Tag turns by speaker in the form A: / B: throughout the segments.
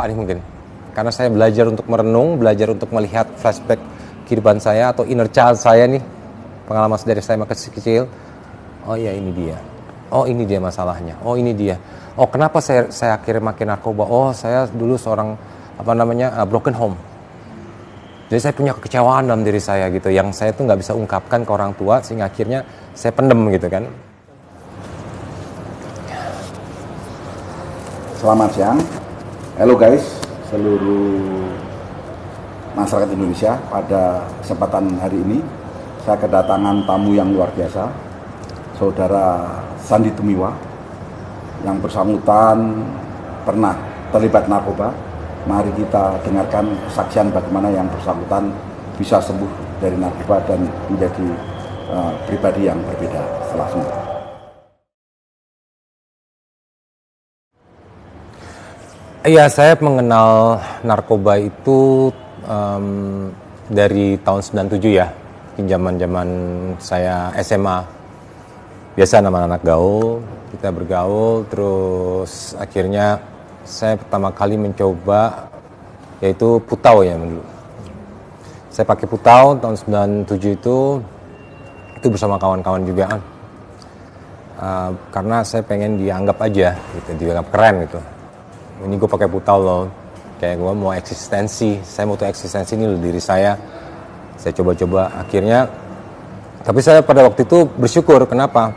A: lupa nih mungkin. Karena saya belajar untuk merenung, belajar untuk melihat flashback kehidupan saya atau inner child saya nih. Pengalaman dari saya masih kecil. Oh iya, ini dia. Oh ini dia masalahnya. Oh ini dia. Oh kenapa saya akhirnya makin narkoba? Oh saya dulu seorang broken home. Jadi saya punya kekecewaan dalam diri saya gitu, yang saya tuh nggak bisa ungkapkan ke orang tua, sehingga akhirnya saya pendem gitu kan.
B: Selamat siang. Halo guys, seluruh masyarakat Indonesia. Pada kesempatan hari ini saya kedatangan tamu yang luar biasa, Saudara Sandi Tumiwa, yang bersangkutan pernah terlibat narkoba. Mari kita dengarkan kesaksian bagaimana yang bersangkutan bisa sembuh dari narkoba dan menjadi pribadi yang berbeda setelah sembuh.
A: Iya, saya mengenal narkoba itu dari tahun 97 ya, zaman saya SMA. Biasa nama anak gaul, kita bergaul, terus akhirnya saya pertama kali mencoba yaitu putau ya dulu. Saya pakai putau tahun 97 itu bersama kawan-kawan juga kan. Karena saya pengen dianggap aja gitu, dianggap keren gitu. Ini gue pakai putau loh, kayak gue mau eksistensi, saya mau tuh eksistensi ini loh diri saya coba-coba akhirnya. Tapi saya pada waktu itu bersyukur, kenapa?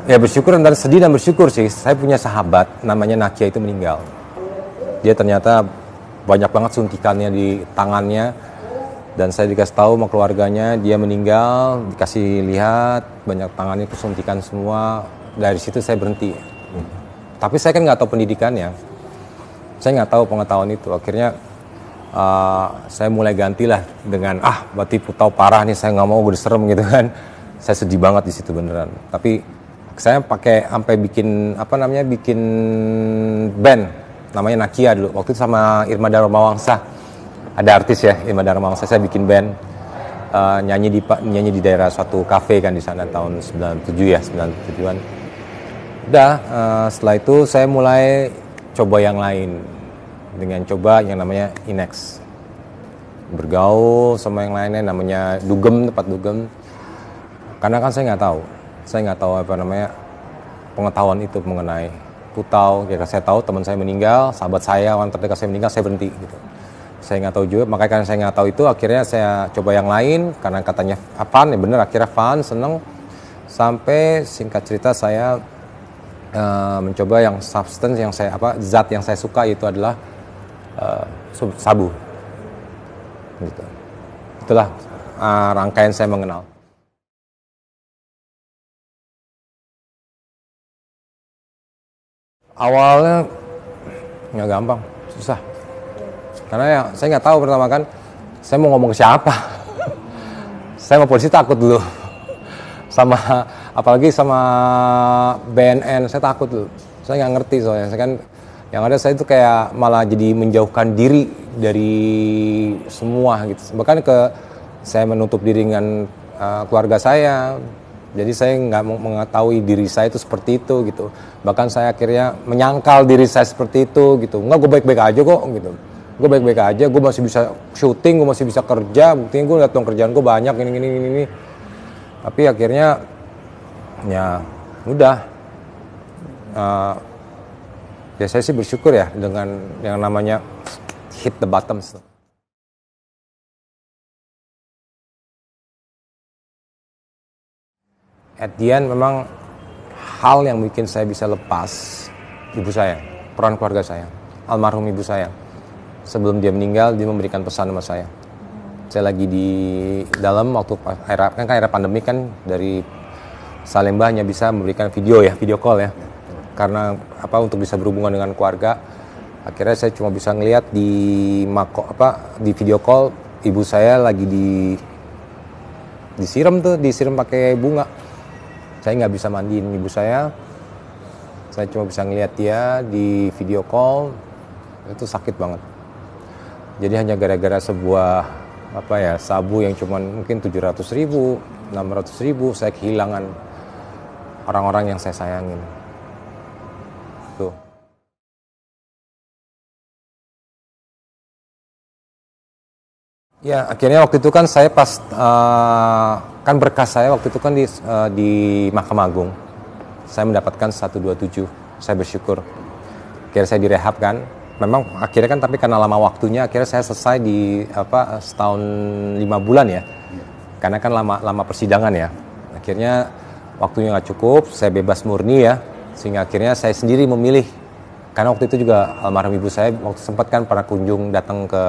A: Ya bersyukur antara sedih dan bersyukur sih. Saya punya sahabat namanya Nakia itu meninggal. Dia ternyata banyak banget suntikannya di tangannya, dan saya dikasih tahu sama keluarganya dia meninggal, dikasih lihat banyak tangannya kesuntikan semua. Dari situ saya berhenti. Tapi saya kan nggak tahu pendidikannya, saya nggak tahu pengetahuan itu. Akhirnya saya mulai gantilah dengan berarti putau parah nih, saya nggak mau, gue serem gitu kan. Saya sedih banget di situ beneran. Tapi saya pakai sampai bikin bikin band namanya Nakia dulu. Waktu itu sama Irma Darmawangsa. Ada artis ya, Irma Darmawangsa. Saya bikin band nyanyi di daerah suatu kafe kan di sana tahun 97 ya, 97-an. Udah, setelah itu saya mulai coba yang lain dengan coba yang namanya Inex. Bergaul sama yang lainnya namanya Dugem, tempat Dugem. Karena kan saya nggak tahu pengetahuan itu mengenai putau. Ya saya tahu teman saya meninggal, sahabat saya, orang terdekat saya meninggal, saya berhenti gitu. Saya nggak tahu juga, makanya karena saya nggak tahu itu akhirnya saya coba yang lain karena katanya fun, ya bener, akhirnya fun, seneng. Sampai singkat cerita saya mencoba yang substance yang zat yang saya suka, itu adalah sabu. Gitu. Itulah rangkaian saya mengenal. Awalnya nggak gampang, susah. Karena ya saya nggak tahu, pertama kan saya mau ngomong ke siapa. Saya sama polisi takut dulu. Apalagi sama BNN, saya takut dulu. Saya nggak ngerti soalnya. Saya kan yang ada saya itu kayak malah jadi menjauhkan diri dari semua gitu. Bahkan saya menutup diri dengan keluarga saya. Jadi saya nggak mengetahui diri saya itu seperti itu gitu. Bahkan saya akhirnya menyangkal diri saya seperti itu gitu. Enggak, gue baik-baik aja kok gitu. Gue baik-baik aja, gue masih bisa syuting, gue masih bisa kerja. Buktinya gue lihat dong kerjaan gue banyak, ini. Tapi akhirnya ya udah. Ya saya sih bersyukur ya dengan yang namanya hit the bottoms. At the end memang hal yang bikin saya bisa lepas ibu saya, peran keluarga saya, almarhum ibu saya. Sebelum dia meninggal, dia memberikan pesan sama saya. Saya lagi di dalam waktu era pandemi kan, dari Salemba hanya bisa memberikan video call ya. Karena untuk bisa berhubungan dengan keluarga. Akhirnya saya cuma bisa ngelihat di video call ibu saya lagi disiram pakai bunga. Saya nggak bisa mandiin ibu saya cuma bisa ngelihat dia di video call. Itu sakit banget. Jadi hanya gara-gara sebuah sabu yang cuma mungkin 700.000, 600.000, saya kehilangan orang-orang yang saya sayangin. Tuh. Ya, akhirnya waktu itu kan saya pas kan berkas saya waktu itu kan di Mahkamah Agung. Saya mendapatkan 127. Saya bersyukur. Akhirnya saya direhab kan. Memang akhirnya kan tapi karena lama waktunya akhirnya saya selesai di setahun 5 bulan ya. Karena kan lama persidangan ya. Akhirnya waktunya nggak cukup, saya bebas murni ya. Sehingga akhirnya saya sendiri memilih. Karena waktu itu juga almarhum ibu saya waktu sempat kan pernah kunjung datang ke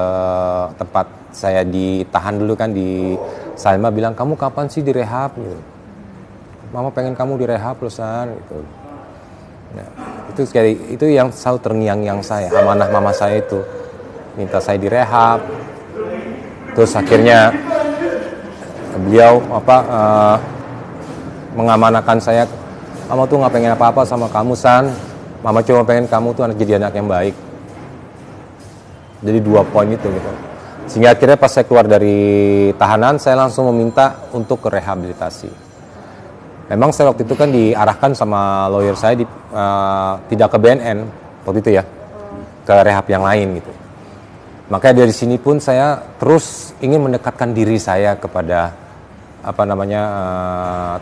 A: tempat saya ditahan dulu kan di Salma, bilang kamu kapan sih direhab gitu. Mama pengen kamu direhab loh San gitu. Nah, itu yang selalu terngiang-ngiang saya, amanah mama saya itu minta saya direhab. Terus akhirnya beliau mengamanahkan saya, mama tuh nggak pengen apa-apa sama kamu San. Mama cuma pengen kamu tuh jadi anak yang baik. Jadi 2 poin itu gitu. Sehingga akhirnya pas saya keluar dari tahanan, saya langsung meminta untuk ke rehabilitasi. Memang saya waktu itu kan diarahkan sama lawyer saya tidak ke BNN waktu itu ya, ke rehab yang lain gitu. Makanya dari sini pun saya terus ingin mendekatkan diri saya kepada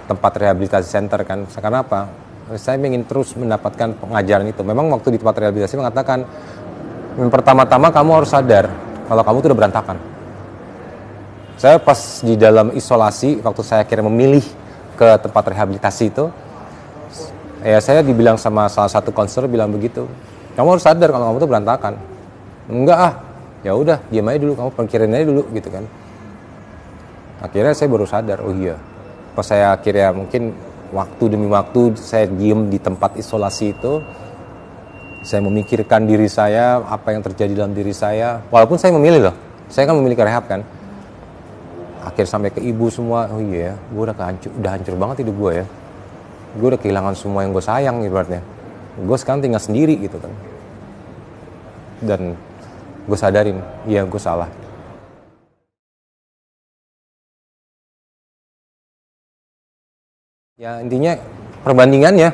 A: tempat rehabilitasi center kan. Karena apa? Saya ingin terus mendapatkan pengajaran itu. Memang waktu di tempat rehabilitasi mengatakan, pertama-tama kamu harus sadar kalau kamu itu udah berantakan. Saya pas di dalam isolasi, waktu saya akhirnya memilih ke tempat rehabilitasi itu, ya saya dibilang sama salah satu konselor bilang begitu, kamu harus sadar kalau kamu itu berantakan. Enggak ya udah diam aja dulu, kamu pikirin aja dulu gitu kan. Akhirnya saya baru sadar, oh iya. Pas saya akhirnya mungkin waktu demi waktu saya diem di tempat isolasi itu, saya memikirkan diri saya, apa yang terjadi dalam diri saya. Walaupun saya memilih loh, saya kan memilih ke rehab kan. Akhir sampai ke ibu semua, oh iya, gue udah hancur banget hidup gue ya. Gue udah kehilangan semua yang gue sayang ibaratnya. Gue sekarang tinggal sendiri gitu kan. Dan gue sadarin, iya gue salah. Ya intinya perbandingannya,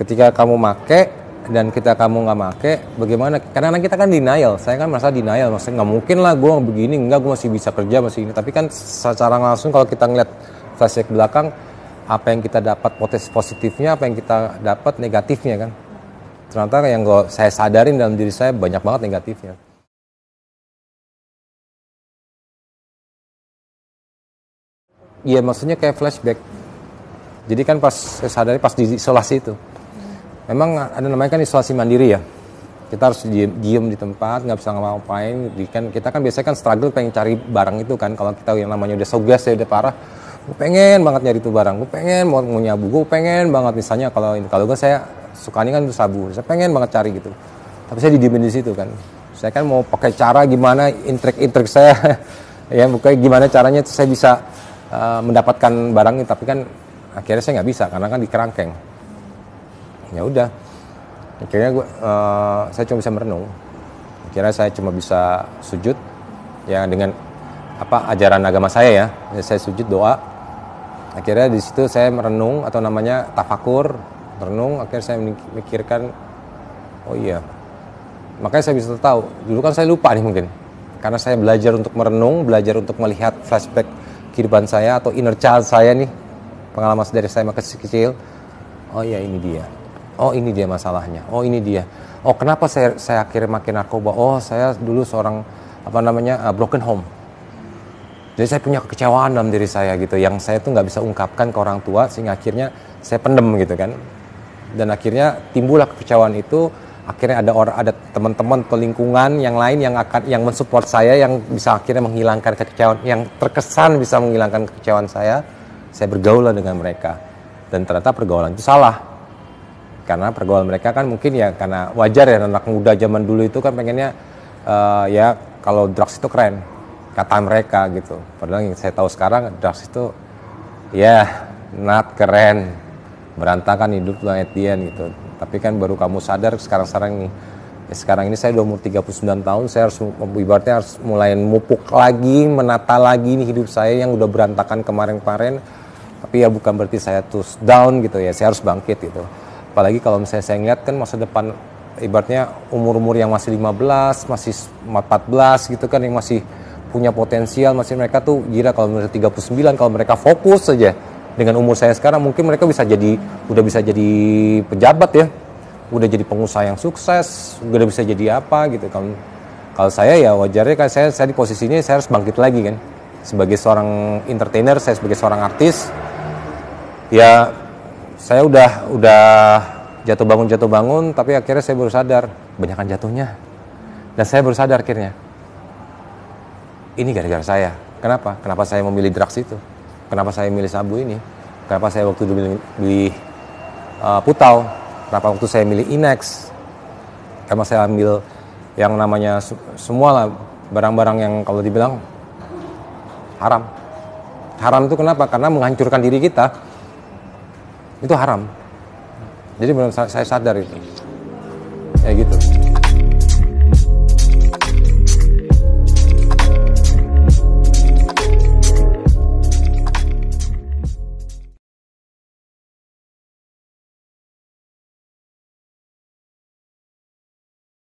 A: ketika kamu make dan ketika kamu nggak make, bagaimana? Karena kita kan denial, saya kan merasa denial, maksudnya nggak mungkin lah gue begini, enggak, gue masih bisa kerja, masih ini. Tapi kan secara langsung kalau kita ngeliat flashback belakang, apa yang kita dapat positifnya, apa yang kita dapat negatifnya kan. Ternyata yang saya sadarin dalam diri saya banyak banget negatifnya. Iya maksudnya kayak flashback. Jadi kan pas saya sadari pas di isolasi itu, memang ada namanya kan isolasi mandiri ya. Kita harus diem di tempat, nggak bisa ngapa-ngapain. Kita kan biasanya kan struggle pengen cari barang itu kan. Kalau kita yang namanya udah sogas ya udah parah, gue pengen banget nyari itu barang, gue pengen mau nyabu, gue pengen banget misalnya kalau gue saya sukanya kan itu sabu, saya pengen banget cari gitu. Tapi saya didiemin di situ kan. Saya kan mau pakai cara gimana, intrik saya, ya bukan gimana caranya saya bisa mendapatkan barang ini, tapi kan akhirnya saya nggak bisa karena kan di kerangkeng. Ya udah, akhirnya saya cuma bisa merenung. Akhirnya saya cuma bisa sujud, ya dengan ajaran agama saya ya. Saya sujud doa. Akhirnya di situ saya merenung atau namanya tafakur, merenung. Akhirnya saya memikirkan, oh iya. Makanya saya bisa tahu. Dulu kan saya lupa nih mungkin, karena saya belajar untuk merenung, belajar untuk melihat flashback kehidupan saya atau inner child saya nih. Pengalaman dari saya masih kecil, oh ya ini dia, oh ini dia masalahnya, oh ini dia, oh kenapa saya akhirnya makin narkoba, oh saya dulu seorang broken home, jadi saya punya kekecewaan dalam diri saya gitu, yang saya tuh nggak bisa ungkapkan ke orang tua sehingga akhirnya saya pendem gitu kan, dan akhirnya timbullah kekecewaan itu, akhirnya ada teman-teman atau lingkungan yang lain yang mensupport saya yang bisa akhirnya menghilangkan kekecewaan, yang terkesan bisa menghilangkan kekecewaan saya bergaul dengan mereka. Dan ternyata pergaulan itu salah. Karena pergaulan mereka kan mungkin ya karena wajar ya anak muda zaman dulu itu kan pengennya ya kalau drugs itu keren. Kata mereka gitu. Padahal yang saya tahu sekarang drugs itu ya not keren. Berantakan hidup lo at the end gitu. Tapi kan baru kamu sadar sekarang nih. Ya sekarang ini saya udah umur 39 tahun, saya harus ibaratnya harus mulai mupuk lagi, menata lagi nih hidup saya yang udah berantakan kemarin-kemarin. Tapi ya bukan berarti saya terus down gitu ya, saya harus bangkit gitu. Apalagi kalau misalnya saya ngeliat kan masa depan ibaratnya umur-umur yang masih 15, masih 14 gitu kan, yang masih punya potensial, masih mereka tuh gila kalau mereka 39, kalau mereka fokus saja dengan umur saya sekarang mungkin mereka udah bisa jadi pejabat ya, udah jadi pengusaha yang sukses, udah bisa jadi apa gitu kan. Kalau saya ya wajarnya kan saya di posisi ini saya harus bangkit lagi kan, sebagai seorang entertainer, saya sebagai seorang artis ya, saya udah jatuh bangun, tapi akhirnya saya baru sadar banyakan jatuhnya, dan saya baru sadar akhirnya ini gara-gara saya. Kenapa saya memilih drugs itu? Kenapa saya milih sabu ini? Kenapa saya waktu dulu beli putau? Kenapa waktu saya milih Inex? Kenapa saya ambil yang namanya semua lah barang-barang yang kalau dibilang haram. Haram itu kenapa? Karena menghancurkan diri kita. Itu haram. Jadi benar saya sadar itu. Kayak gitu.